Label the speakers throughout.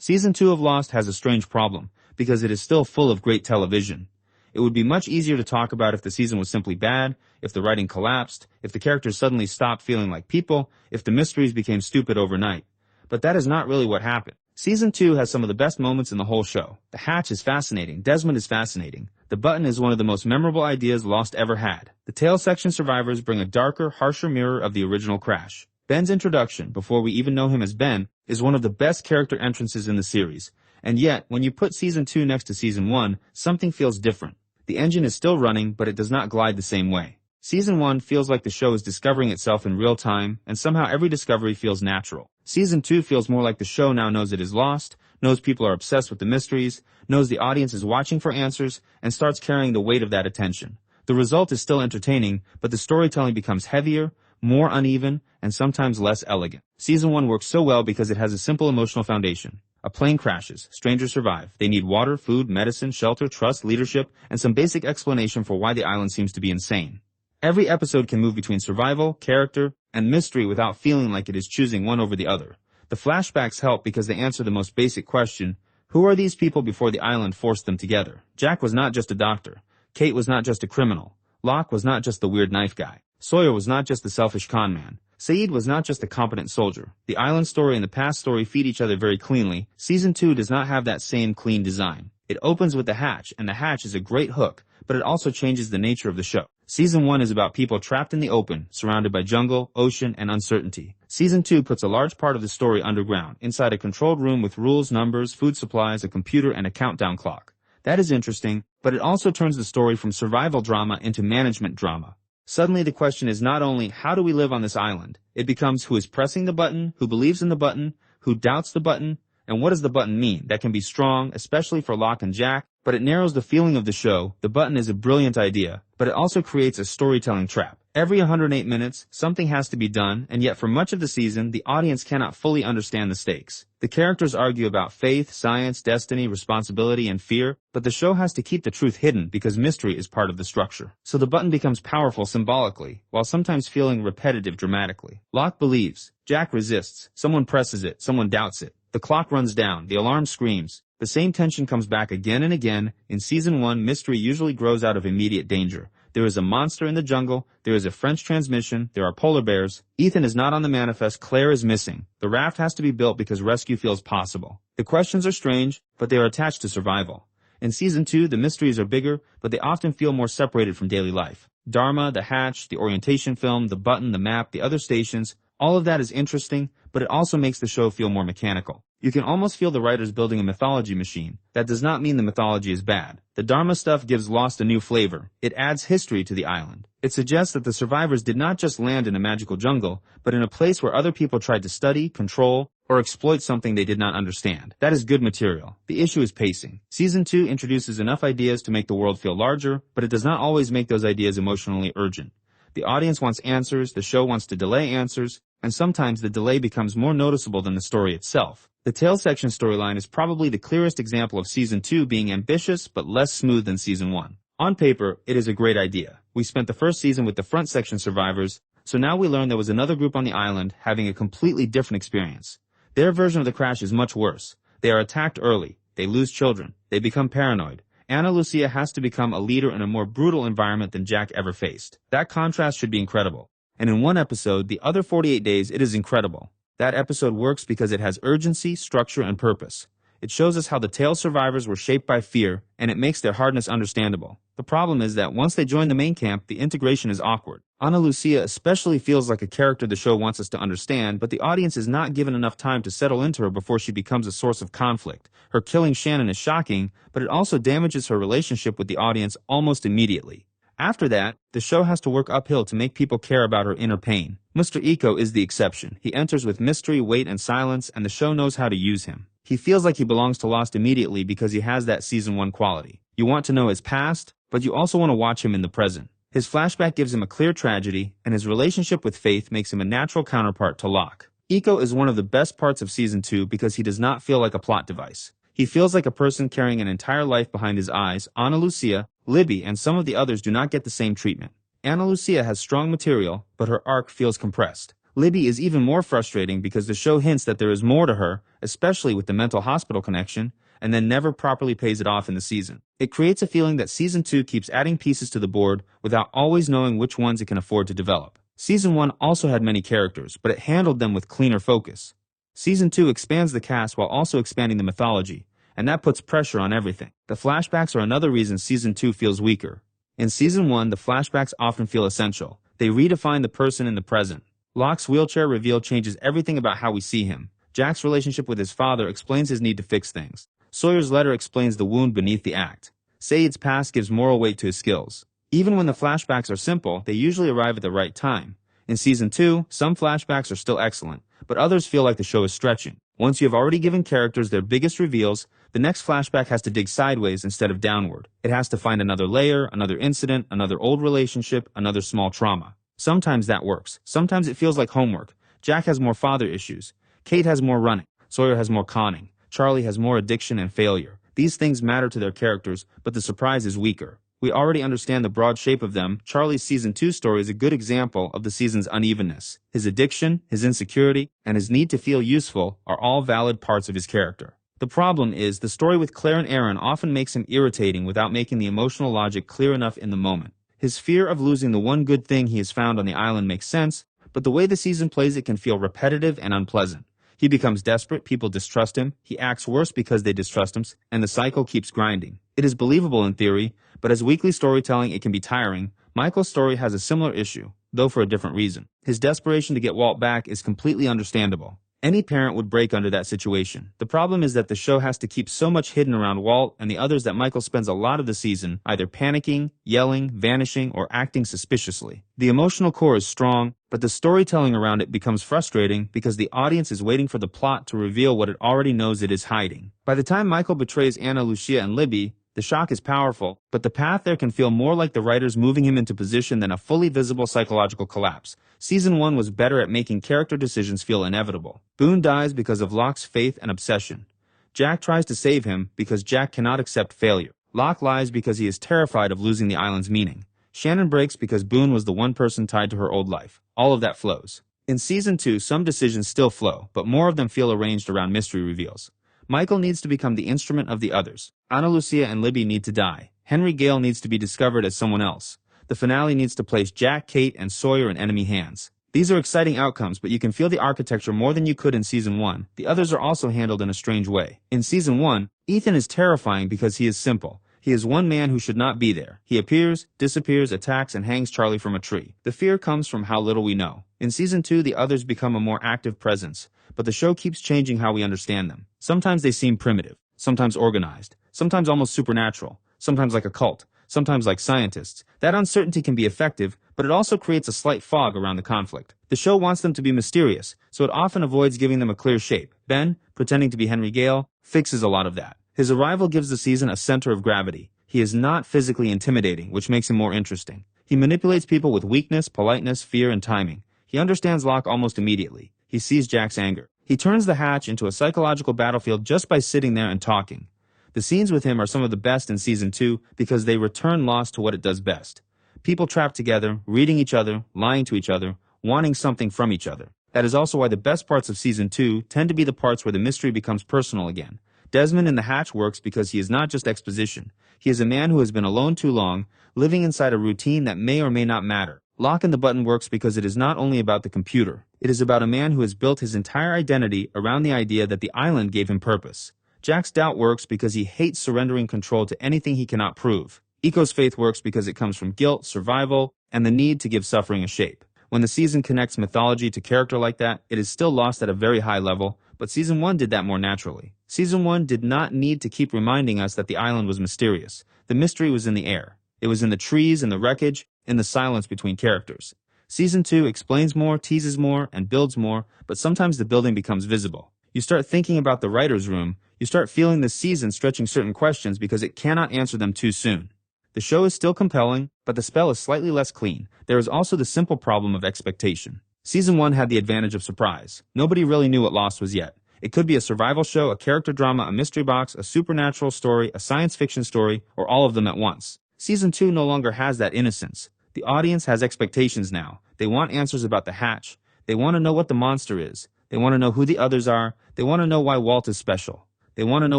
Speaker 1: Season 2 of Lost has a strange problem, because it is still full of great television. It would be much easier to talk about if the season was simply bad, if the writing collapsed, if the characters suddenly stopped feeling like people, if the mysteries became stupid overnight. But that is not really what happened. Season 2 has some of the best moments in the whole show. The hatch is fascinating, Desmond is fascinating. The button is one of the most memorable ideas Lost ever had. The tail section survivors bring a darker, harsher mirror of the original Crash. Ben's introduction, before we even know him as Ben, is one of the best character entrances in the series. And yet, when you put Season 2 next to Season 1, something feels different. The engine is still running, but it does not glide the same way. Season 1 feels like the show is discovering itself in real time, and somehow every discovery feels natural. Season 2 feels more like the show now knows it is lost, knows people are obsessed with the mysteries, knows the audience is watching for answers, and starts carrying the weight of that attention. The result is still entertaining, but the storytelling becomes heavier, more uneven, and sometimes less elegant. Season 1 works so well because it has a simple emotional foundation. A plane crashes, strangers survive. They need water, food, medicine, shelter, trust, leadership, and some basic explanation for why the island seems to be insane. Every episode can move between survival, character, and mystery without feeling like it is choosing one over the other. The flashbacks help because they answer the most basic question: who are these people before the island forced them together? Jack was not just a doctor. Kate was not just a criminal. Locke was not just the weird knife guy. Sawyer was not just the selfish con man. Saeed was not just a competent soldier. The island story and the past story feed each other very cleanly. Season 2 does not have that same clean design. It opens with the hatch, and the hatch is a great hook, but it also changes the nature of the show. Season 1 is about people trapped in the open, surrounded by jungle, ocean, and uncertainty. Season 2 puts a large part of the story underground, inside a controlled room with rules, numbers, food supplies, a computer, and a countdown clock. That is interesting, but it also turns the story from survival drama into management drama. Suddenly the question is not only how do we live on this island, it becomes who is pressing the button, who believes in the button, who doubts the button, and what does the button mean? That can be strong, especially for Locke and Jack, but it narrows the feeling of the show. The button is a brilliant idea, but it also creates a storytelling trap. Every 108 minutes, something has to be done, and yet for much of the season, the audience cannot fully understand the stakes. The characters argue about faith, science, destiny, responsibility, and fear, but the show has to keep the truth hidden because mystery is part of the structure. So the button becomes powerful symbolically, while sometimes feeling repetitive dramatically. Locke believes, Jack resists, someone presses it, someone doubts it. The clock runs down, the alarm screams. The same tension comes back again and again. In Season 1, mystery usually grows out of immediate danger. There is a monster in the jungle, there is a French transmission, there are polar bears. Ethan is not on the manifest, Claire is missing. The raft has to be built because rescue feels possible. The questions are strange, but they are attached to survival. In Season 2, the mysteries are bigger, but they often feel more separated from daily life. Dharma, the hatch, the orientation film, the button, the map, the other stations, all of that is interesting, but it also makes the show feel more mechanical. You can almost feel the writers building a mythology machine. That does not mean the mythology is bad. The Dharma stuff gives Lost a new flavor. It adds history to the island. It suggests that the survivors did not just land in a magical jungle, but in a place where other people tried to study, control, or exploit something they did not understand. That is good material. The issue is pacing. Season 2 introduces enough ideas to make the world feel larger, but it does not always make those ideas emotionally urgent. The audience wants answers, the show wants to delay answers, and sometimes the delay becomes more noticeable than the story itself. The tail section storyline is probably the clearest example of Season 2 being ambitious but less smooth than Season 1. On paper, it is a great idea. We spent the first season with the front section survivors, so now we learn there was another group on the island having a completely different experience. Their version of the crash is much worse. They are attacked early. They lose children. They become paranoid. Ana Lucia has to become a leader in a more brutal environment than Jack ever faced. That contrast should be incredible. And in one episode, the other 48 days, it is incredible. That episode works because it has urgency, structure, and purpose. It shows us how the tail survivors were shaped by fear, and it makes their hardness understandable. The problem is that once they join the main camp, the integration is awkward. Ana Lucia especially feels like a character the show wants us to understand, but the audience is not given enough time to settle into her before she becomes a source of conflict. Her killing Shannon is shocking, but it also damages her relationship with the audience almost immediately. After that, the show has to work uphill to make people care about her inner pain. Mr. Eko is the exception. He enters with mystery, weight, and silence, and the show knows how to use him. He feels like he belongs to Lost immediately because he has that Season 1 quality. You want to know his past, but you also want to watch him in the present. His flashback gives him a clear tragedy, and his relationship with Faith makes him a natural counterpart to Locke. Eko is one of the best parts of Season 2 because he does not feel like a plot device. He feels like a person carrying an entire life behind his eyes. Ana Lucia, Libby, and some of the others do not get the same treatment. Ana Lucia has strong material, but her arc feels compressed. Libby is even more frustrating because the show hints that there is more to her, especially with the mental hospital connection, and then never properly pays it off in the season. It creates a feeling that Season 2 keeps adding pieces to the board without always knowing which ones it can afford to develop. Season 1 also had many characters, but it handled them with cleaner focus. Season 2 expands the cast while also expanding the mythology, and that puts pressure on everything. The flashbacks are another reason Season 2 feels weaker. In Season 1, the flashbacks often feel essential. They redefine the person in the present. Locke's wheelchair reveal changes everything about how we see him. Jack's relationship with his father explains his need to fix things. Sawyer's letter explains the wound beneath the act. Sayid's past gives moral weight to his skills. Even when the flashbacks are simple, they usually arrive at the right time. In Season 2, some flashbacks are still excellent, but others feel like the show is stretching. Once you have already given characters their biggest reveals, the next flashback has to dig sideways instead of downward. It has to find another layer, another incident, another old relationship, another small trauma. Sometimes that works. Sometimes it feels like homework. Jack has more father issues. Kate has more running. Sawyer has more conning. Charlie has more addiction and failure. These things matter to their characters, but the surprise is weaker. We already understand the broad shape of them. Charlie's Season 2 story is a good example of the season's unevenness. His addiction, his insecurity, and his need to feel useful are all valid parts of his character. The problem is, the story with Claire and Aaron often makes him irritating without making the emotional logic clear enough in the moment. His fear of losing the one good thing he has found on the island makes sense, but the way the season plays it can feel repetitive and unpleasant. He becomes desperate, people distrust him, he acts worse because they distrust him, and the cycle keeps grinding. It is believable in theory, but as weekly storytelling it can be tiring. Michael's story has a similar issue, though for a different reason. His desperation to get Walt back is completely understandable. Any parent would break under that situation. The problem is that the show has to keep so much hidden around Walt and the others that Michael spends a lot of the season either panicking, yelling, vanishing, or acting suspiciously. The emotional core is strong, but the storytelling around it becomes frustrating because the audience is waiting for the plot to reveal what it already knows it is hiding. By the time Michael betrays Anna, Lucia, and Libby, the shock is powerful, but the path there can feel more like the writers moving him into position than a fully visible psychological collapse. Season 1 was better at making character decisions feel inevitable. Boone dies because of Locke's faith and obsession. Jack tries to save him because Jack cannot accept failure. Locke lies because he is terrified of losing the island's meaning. Shannon breaks because Boone was the one person tied to her old life. All of that flows. In Season 2, some decisions still flow, but more of them feel arranged around mystery reveals. Michael needs to become the instrument of the others. Ana Lucia and Libby need to die. Henry Gale needs to be discovered as someone else. The finale needs to place Jack, Kate, and Sawyer in enemy hands. These are exciting outcomes, but you can feel the architecture more than you could in Season 1. The others are also handled in a strange way. In Season 1, Ethan is terrifying because he is simple. He is one man who should not be there. He appears, disappears, attacks, and hangs Charlie from a tree. The fear comes from how little we know. In Season 2, the others become a more active presence, but the show keeps changing how we understand them. Sometimes they seem primitive, sometimes organized, sometimes almost supernatural, sometimes like a cult, sometimes like scientists. That uncertainty can be effective, but it also creates a slight fog around the conflict. The show wants them to be mysterious, so it often avoids giving them a clear shape. Ben, pretending to be Henry Gale, fixes a lot of that. His arrival gives the season a center of gravity. He is not physically intimidating, which makes him more interesting. He manipulates people with weakness, politeness, fear, and timing. He understands Locke almost immediately. He sees Jack's anger. He turns the hatch into a psychological battlefield just by sitting there and talking. The scenes with him are some of the best in Season 2 because they return Lost to what it does best. People trapped together, reading each other, lying to each other, wanting something from each other. That is also why the best parts of Season 2 tend to be the parts where the mystery becomes personal again. Desmond in the hatch works because he is not just exposition. He is a man who has been alone too long, living inside a routine that may or may not matter. Locke and the Button works because it is not only about the computer. It is about a man who has built his entire identity around the idea that the island gave him purpose. Jack's doubt works because he hates surrendering control to anything he cannot prove. Eco's faith works because it comes from guilt, survival, and the need to give suffering a shape. When the season connects mythology to character like that, it is still Lost at a very high level, but Season 1 did that more naturally. Season 1 did not need to keep reminding us that the island was mysterious. The mystery was in the air. It was in the trees, in the wreckage, in the silence between characters. Season 2 explains more, teases more, and builds more, but sometimes the building becomes visible. You start thinking about the writer's room. You start feeling the season stretching certain questions because it cannot answer them too soon. The show is still compelling, but the spell is slightly less clean. There is also the simple problem of expectation. Season 1 had the advantage of surprise. Nobody really knew what Lost was yet. It could be a survival show, a character drama, a mystery box, a supernatural story, a science fiction story, or all of them at once. Season 2 no longer has that innocence. The audience has expectations now. They want answers about the hatch. They want to know what the monster is. They want to know who the others are. They want to know why Walt is special. They want to know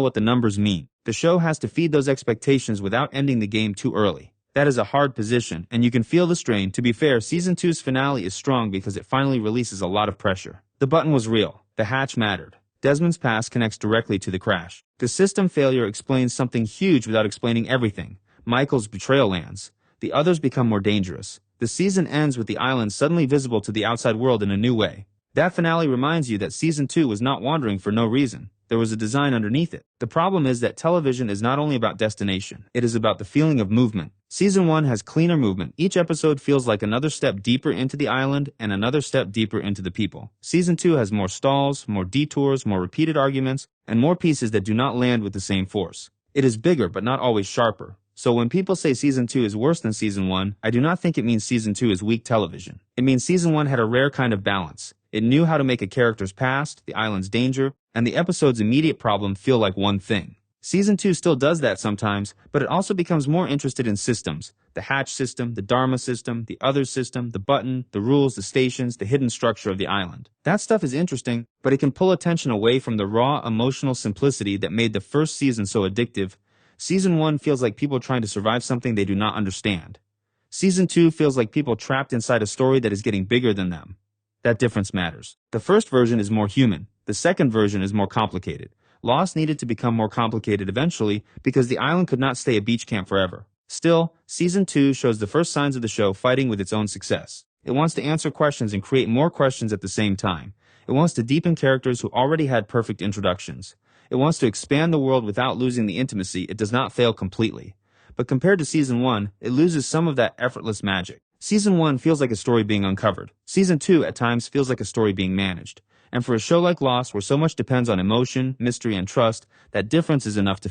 Speaker 1: what the numbers mean. The show has to feed those expectations without ending the game too early. That is a hard position, and you can feel the strain. To be fair, Season 2's finale is strong because it finally releases a lot of pressure. The button was real. The hatch mattered. Desmond's past connects directly to the crash. The system failure explains something huge without explaining everything. Michael's betrayal lands. The others become more dangerous. The season ends with the island suddenly visible to the outside world in a new way. That finale reminds you that Season 2 was not wandering for no reason. There was a design underneath it. The problem is that television is not only about destination, it is about the feeling of movement. Season 1 has cleaner movement. Each episode feels like another step deeper into the island and another step deeper into the people. Season 2 has more stalls, more detours, more repeated arguments, and more pieces that do not land with the same force. It is bigger but not always sharper. So when people say Season 2 is worse than Season 1, I do not think it means Season 2 is weak television. It means Season 1 had a rare kind of balance. It knew how to make a character's past, the island's danger, and the episode's immediate problem feel like one thing. Season 2 still does that sometimes, but it also becomes more interested in systems. The hatch system, the Dharma system, the other system, the button, the rules, the stations, the hidden structure of the island. That stuff is interesting, but it can pull attention away from the raw, emotional simplicity that made the first season so addictive. Season 1 feels like people trying to survive something they do not understand. Season 2 feels like people trapped inside a story that is getting bigger than them. That difference matters. The first version is more human. The second version is more complicated. Lost needed to become more complicated eventually because the island could not stay a beach camp forever. Still, Season 2 shows the first signs of the show fighting with its own success. It wants to answer questions and create more questions at the same time. It wants to deepen characters who already had perfect introductions. It wants to expand the world without losing the intimacy. It does not fail completely. But compared to Season 1, it loses some of that effortless magic. Season 1 feels like a story being uncovered. Season 2 at times feels like a story being managed. And for a show like Lost, where so much depends on emotion, mystery, and trust, that difference is enough to feel